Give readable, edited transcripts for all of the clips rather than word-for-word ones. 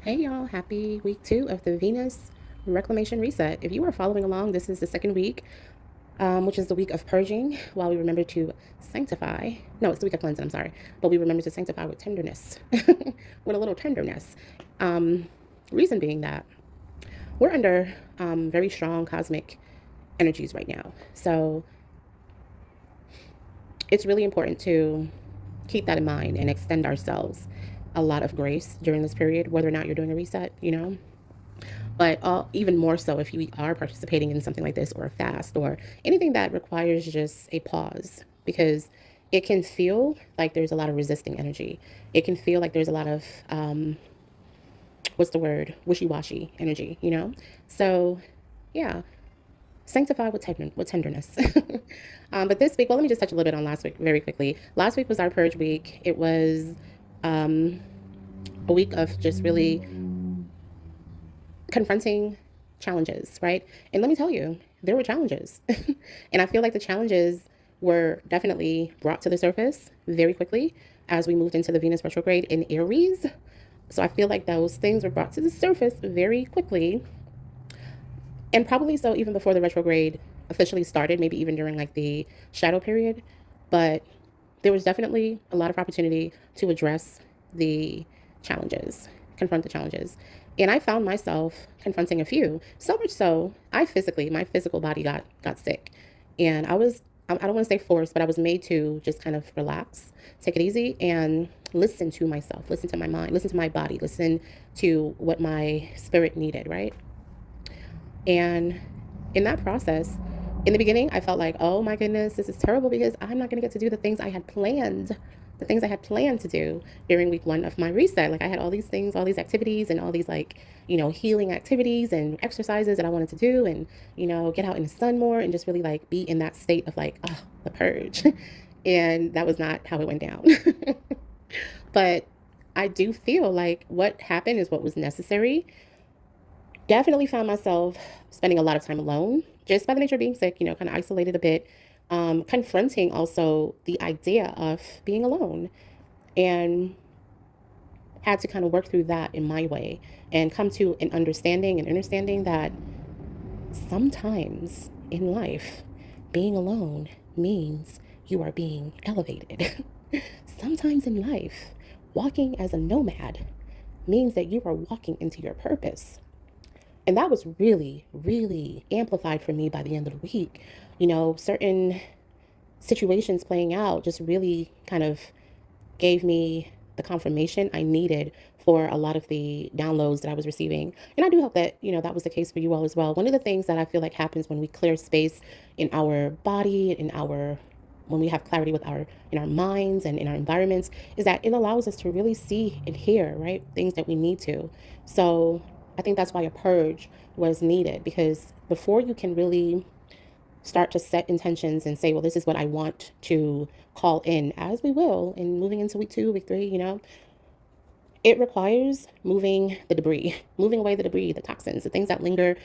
Hey y'all, happy week 2 of the Venus Reclamation Reset. If you are following along, this is the second week, which is the week of purging, while we remember to sanctify. No, it's the week of cleansing, I'm sorry. But we remember to sanctify with tenderness, with a little tenderness. Reason being that we're under very strong cosmic energies right now. So it's really important to keep that in mind and extend ourselves a lot of grace during this period, whether or not you're doing a reset. But even more so if you are participating in something like this or a fast or anything that requires just a pause, because it can feel like there's a lot of resisting energy. It can feel like there's a lot of, what's the word, wishy-washy energy. So, yeah, sanctify with tenderness. But this week, well, let me just touch a little bit on last week very quickly. Last week was our purge week. It was um, a week of just really confronting challenges, right? And let me tell you, there were challenges. And I feel like the challenges were definitely brought to the surface very quickly as we moved into the Venus retrograde in Aries. So I feel like those things were brought to the surface very quickly. And probably so even before the retrograde officially started, maybe even during like the shadow period. But there was definitely a lot of opportunity to address the challenges, confront the challenges. And I found myself confronting a few, so much so my physical body got sick. And I don't want to say forced, but I was made to just kind of relax, take it easy, and listen to myself, listen to my mind, listen to my body, listen to what my spirit needed, right? And in that process, in the beginning, I felt like, oh my goodness, this is terrible because I'm not going to get to do the things I had planned to do during week 1 of my reset. Like I had all these things, all these activities, and all these healing activities and exercises that I wanted to do, and get out in the sun more and just really like be in that state of like, oh, the purge. And that was not how it went down. But I do feel like what happened is what was necessary. Definitely found myself spending a lot of time alone, just by the nature of being sick, kind of isolated a bit, confronting also the idea of being alone, and had to kind of work through that in my way and come to an understanding that sometimes in life, being alone means you are being elevated. Sometimes in life, walking as a nomad means that you are walking into your purpose. And that was really, really amplified for me by the end of the week. Certain situations playing out just really kind of gave me the confirmation I needed for a lot of the downloads that I was receiving. And I do hope that, that was the case for you all as well. One of the things that I feel like happens when we clear space in our body, when we have clarity in our minds and in our environments, is that it allows us to really see and hear, right? Things that we need to. So I think that's why a purge was needed, because before you can really start to set intentions and say, well, this is what I want to call in, as we will in moving into week 2, week 3, it requires moving the debris, moving away the debris, the toxins, the things that linger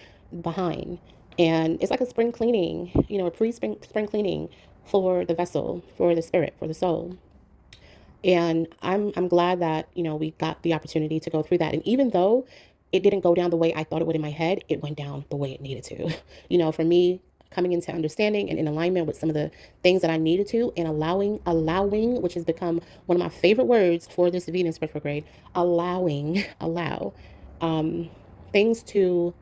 behind. And it's like a spring cleaning, a pre-spring spring cleaning for the vessel, for the spirit, for the soul. And I'm glad that, we got the opportunity to go through that. And even though it didn't go down the way I thought it would in my head, it went down the way it needed to. For me, coming into understanding and in alignment with some of the things that I needed to, and allowing, which has become one of my favorite words for this Venus retrograde, allow things to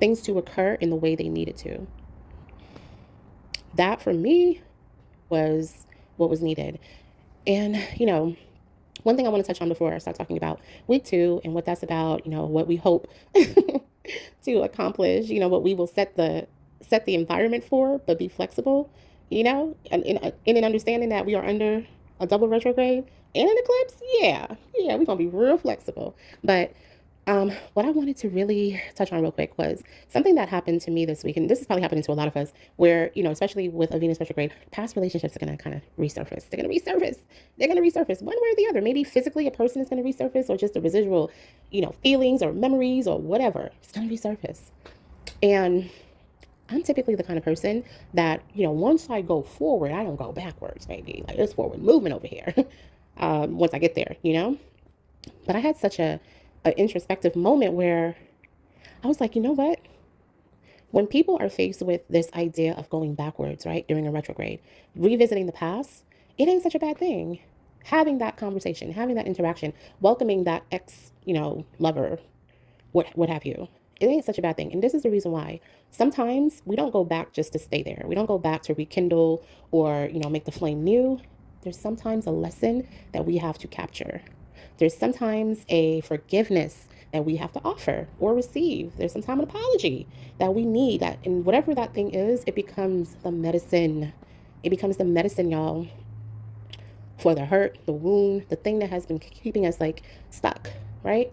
occur in the way they needed to. That for me was what was needed. And, one thing I want to touch on before I start talking about week 2 and what that's about, what we hope to accomplish, what we will set the environment for, but be flexible, and in an understanding that we are under a double retrograde and an eclipse. Yeah, we're gonna be real flexible. But what I wanted to really touch on real quick was something that happened to me this week, and this is probably happening to a lot of us, where, especially with a Venus retrograde, past relationships are going to kind of resurface. They're going to resurface. They're going to resurface one way or the other. Maybe physically a person is going to resurface, or just the residual, feelings or memories or whatever. It's going to resurface. And I'm typically the kind of person that, once I go forward, I don't go backwards, baby. Like, there's forward movement over here once I get there. But I had such a introspective moment where I was like, you know what? When people are faced with this idea of going backwards, right, during a retrograde, revisiting the past, it ain't such a bad thing. Having that conversation, having that interaction, welcoming that ex, lover, what have you. It ain't such a bad thing. And this is the reason why. Sometimes we don't go back just to stay there. We don't go back to rekindle or, make the flame new. There's sometimes a lesson that we have to capture. There's sometimes a forgiveness that we have to offer or receive. There's sometimes an apology that we need. That, and whatever that thing is, it becomes the medicine. It becomes the medicine, y'all, for the hurt, the wound, the thing that has been keeping us like stuck, right?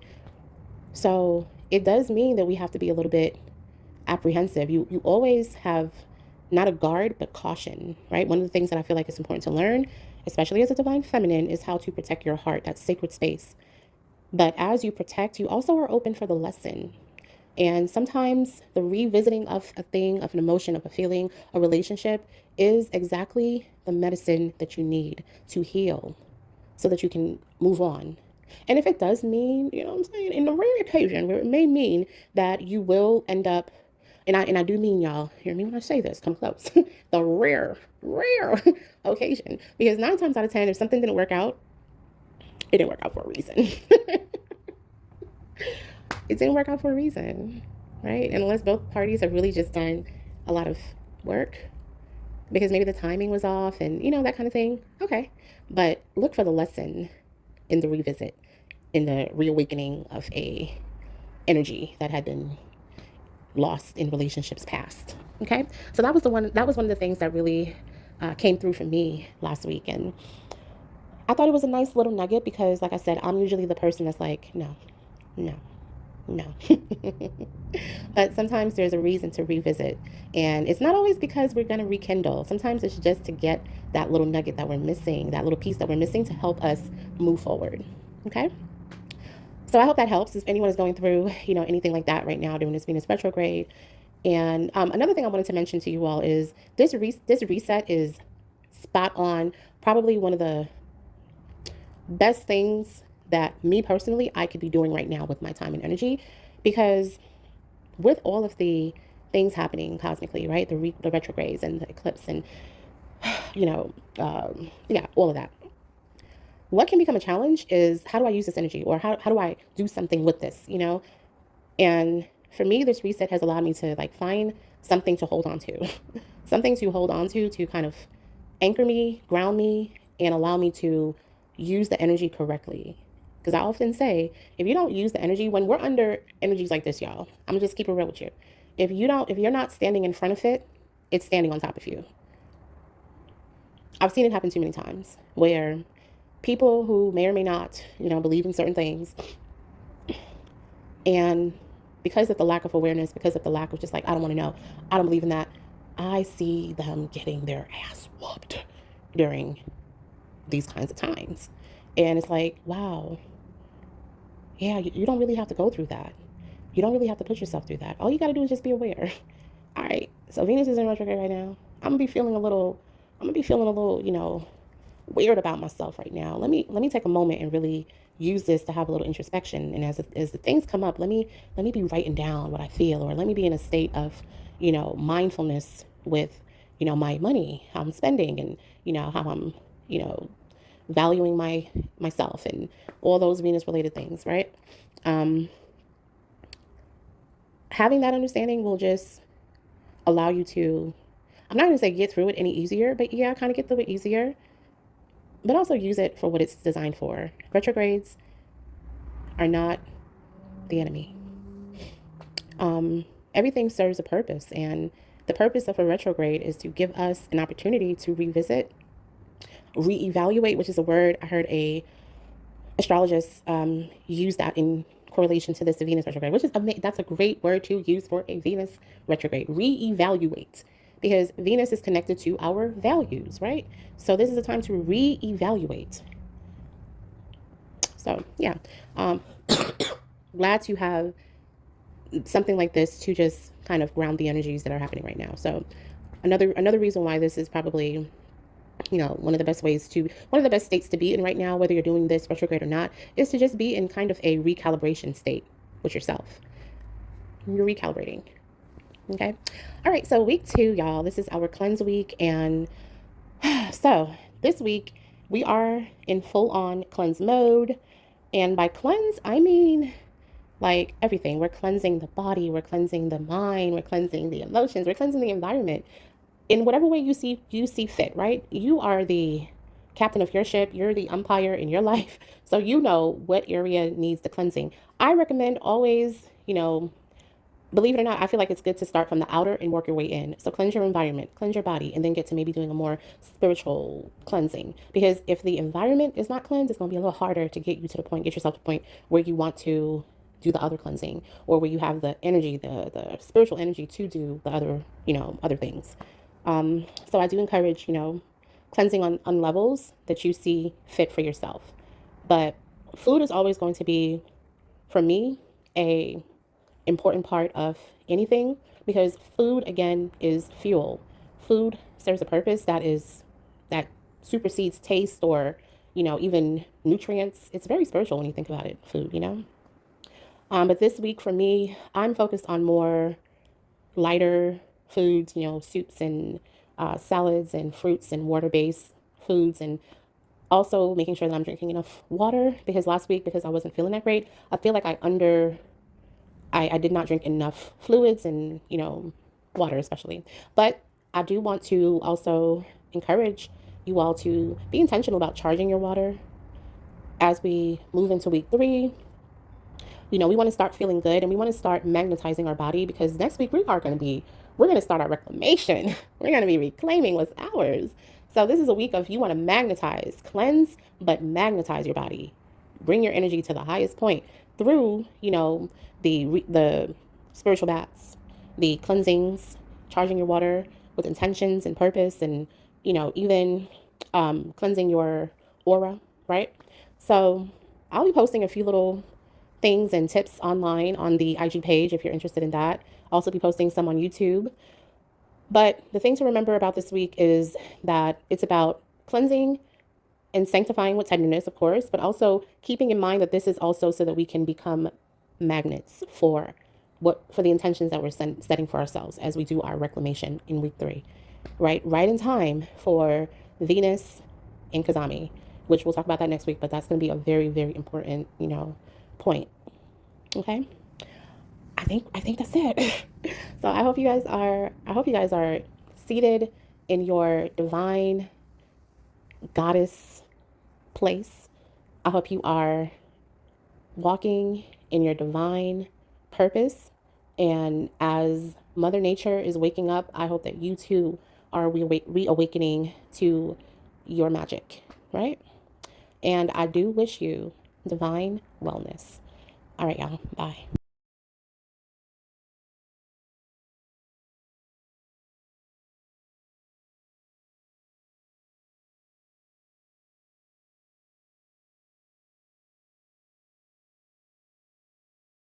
So it does mean that we have to be a little bit apprehensive. You always have not a guard, but caution, right? One of the things that I feel like is important to learn, especially as a divine feminine, is how to protect your heart, that sacred space. But as you protect, you also are open for the lesson. And sometimes the revisiting of a thing, of an emotion, of a feeling, a relationship is exactly the medicine that you need to heal so that you can move on. And if it does mean, you know what I'm saying, in the rare occasion where it may mean that you will end up, and I do mean, y'all, hear me when I say this, come close, the rare occasion. Because 9 times out of 10, if something didn't work out, it didn't work out for a reason. It didn't work out for a reason, right? And unless both parties have really just done a lot of work, because maybe the timing was off and, that kind of thing, okay. But look for the lesson in the revisit, in the reawakening of a energy that had been lost in relationships past. Okay, so that was one of the things that really came through for me last week, and I thought it was a nice little nugget because, like I said, I'm usually the person that's like, no, no, no. But sometimes there's a reason to revisit, and it's not always because we're going to rekindle. Sometimes it's just to get that little nugget that we're missing, that little piece that we're missing to help us move forward. Okay, so I hope that helps if anyone is going through, anything like that right now during this Venus retrograde. And another thing I wanted to mention to you all is this reset is spot on. Probably one of the best things that me personally I could be doing right now with my time and energy, because with all of the things happening cosmically, right? The retrogrades and the eclipse and yeah, all of that. What can become a challenge is, how do I use this energy, or how do I do something with this, And for me, this reset has allowed me to like find something to hold on to, something to hold on to kind of anchor me, ground me, and allow me to use the energy correctly. Because I often say, if you don't use the energy, when we're under energies like this, y'all, I'm gonna just keep it real with you. If you're not standing in front of it, it's standing on top of you. I've seen it happen too many times where people who may or may not, believe in certain things, and because of the lack of awareness, because of the lack of just like, I don't want to know, I don't believe in that, I see them getting their ass whooped during these kinds of times. And it's like, wow, yeah, you don't really have to go through that. You don't really have to put yourself through that. All you got to do is just be aware. All right, so Venus is in retrograde right now. I'm gonna be feeling a little, weird about myself right now. Let me take a moment and really use this to have a little introspection. And as the things come up, let me be writing down what I feel, or let me be in a state of, mindfulness with, my money, how I'm spending, and how I'm, valuing myself and all those Venus related things, right? Um, Having that understanding will just allow you to, I'm not going to say get through it any easier, but yeah, kind of get through it easier, but also use it for what it's designed for. Retrogrades are not the enemy. Everything serves a purpose, and the purpose of a retrograde is to give us an opportunity to revisit, reevaluate, which is a word I heard a astrologist use that in correlation to this Venus retrograde, which is that's a great word to use for a Venus retrograde. Reevaluate, because Venus is connected to our values, right? So this is a time to reevaluate. So yeah, glad to have something like this to just kind of ground the energies that are happening right now. So another reason why this is probably One of the best states to be in right now, whether you're doing this retrograde or not, is to just be in kind of a recalibration state with yourself. You're recalibrating. Okay. All right. So week 2, y'all, this is our cleanse week. And so this week we are in full on cleanse mode. And by cleanse, I mean like everything. We're cleansing the body, we're cleansing the mind, we're cleansing the emotions, we're cleansing the environment in whatever way you see fit, right? You are the captain of your ship, you're the umpire in your life. So you know what area needs the cleansing. I recommend always, believe it or not, I feel like it's good to start from the outer and work your way in. So cleanse your environment, cleanse your body, and then get to maybe doing a more spiritual cleansing. Because if the environment is not cleansed, it's going to be a little harder to get yourself to the point where you want to do the other cleansing, or where you have the energy, the spiritual energy to do the other, other things. So I do encourage, cleansing on levels that you see fit for yourself. But food is always going to be, for me, a important part of anything, because food, again, is fuel. Food serves a purpose that supersedes taste, or even nutrients. It's very spiritual when you think about it, food. But this week for me, I'm focused on more lighter foods, soups and salads and fruits and water-based foods, and also making sure that I'm drinking enough water, because last week, because I wasn't feeling that great, I feel like I did not drink enough fluids and, water especially. But I do want to also encourage you all to be intentional about charging your water as we move into week 3. We want to start feeling good, and we want to start magnetizing our body, because next week we're going to start our reclamation. We're going to be reclaiming what's ours. So this is a week of, you want to magnetize, cleanse, but magnetize your body. Bring your energy to the highest point through, the spiritual baths, the cleansings, charging your water with intentions and purpose, and, even cleansing your aura, right? So I'll be posting a few little things and tips online on the IG page if you're interested in that. I'll also be posting some on YouTube. But the thing to remember about this week is that it's about cleansing and sanctifying with tenderness, of course, but also keeping in mind that this is also so that we can become magnets for the intentions that we're setting for ourselves as we do our reclamation in week 3, right in time for Venus and Kazami, which we'll talk about that next week. But that's going to be a very, very important, point. Okay. I think that's it. So I hope you guys are seated in your divine goddess place. I hope you are walking in your divine purpose. And as Mother Nature is waking up, I hope that you too are reawakening to your magic, right? And I do wish you divine wellness. All right, y'all. Bye.